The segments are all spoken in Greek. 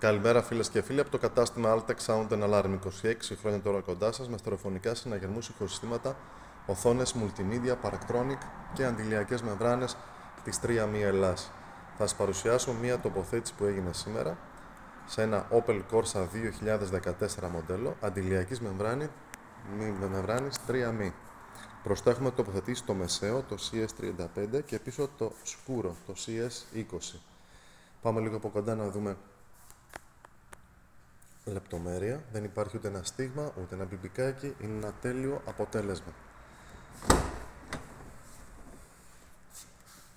Καλημέρα φίλες και φίλοι από το κατάστημα Altex Sound Alarm. 26 χρόνια τώρα κοντά σας με στερεοφωνικά συναγερμούς ηχοσυστήματα, οθόνες, multimedia, paractronic και αντιλιακές μεμβράνες της 3Mi Ελλάς. Θα σας παρουσιάσω μία τοποθέτηση που έγινε σήμερα σε ένα Opel Corsa 2014 μοντέλο αντιλιακής μεμβράνης 3Mi. Μπροστά έχουμε τοποθετήσει το μεσαίο, το CS35 και πίσω το σκούρο, το CS20. Πάμε λίγο από κοντά να δούμε λεπτομέρεια. Δεν υπάρχει ούτε ένα στίγμα, ούτε ένα μπιμπικάκι. Είναι ένα τέλειο αποτέλεσμα.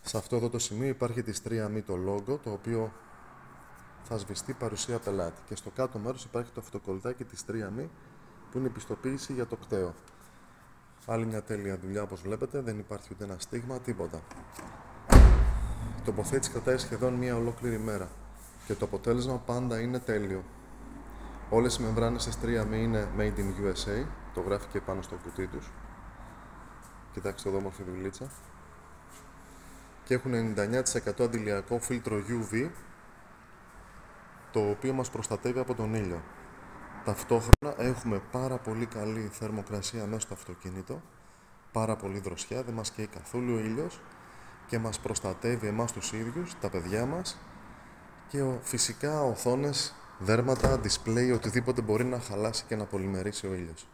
Σε αυτό εδώ το σημείο υπάρχει της 3Mi το logo, το οποίο θα σβηστεί παρουσία πελάτη. Και στο κάτω μέρος υπάρχει το αυτοκολλητάκι της 3Mi, που είναι η πιστοποίηση για το κταίο. Άλλη μια τέλεια δουλειά, όπως βλέπετε, δεν υπάρχει ούτε ένα στίγμα, τίποτα. Η τοποθέτηση κρατάει σχεδόν μία ολόκληρη μέρα και το αποτέλεσμα πάντα είναι τέλειο. Όλες οι μεμβράνες της 3Mi είναι Made in USA, το γράφει και πάνω στο κουτί τους. Κοιτάξτε εδώ όμορφη δουλίτσα. Και έχουν 99% αντιλιακό φίλτρο UV, το οποίο μας προστατεύει από τον ήλιο. Ταυτόχρονα έχουμε πάρα πολύ καλή θερμοκρασία μέσα στο αυτοκίνητο, πάρα πολύ δροσιά, δεν μας καίει καθόλου ο ήλιος και μας προστατεύει εμάς τους ίδιους, τα παιδιά μας και φυσικά οθόνες, δέρματα, display, οτιδήποτε μπορεί να χαλάσει και να πολυμερίσει ο ήλιος.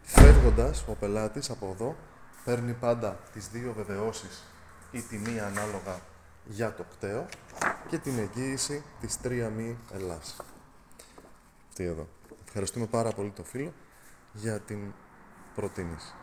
Φεύγοντας, ο πελάτης από εδώ παίρνει πάντα τις δύο βεβαιώσεις ή τη μία ανάλογα για το κταίο και την εγγύηση της 3Mi Ελλάς. Αυτή εδώ. Ευχαριστούμε πάρα πολύ το φίλο για την προτίμηση.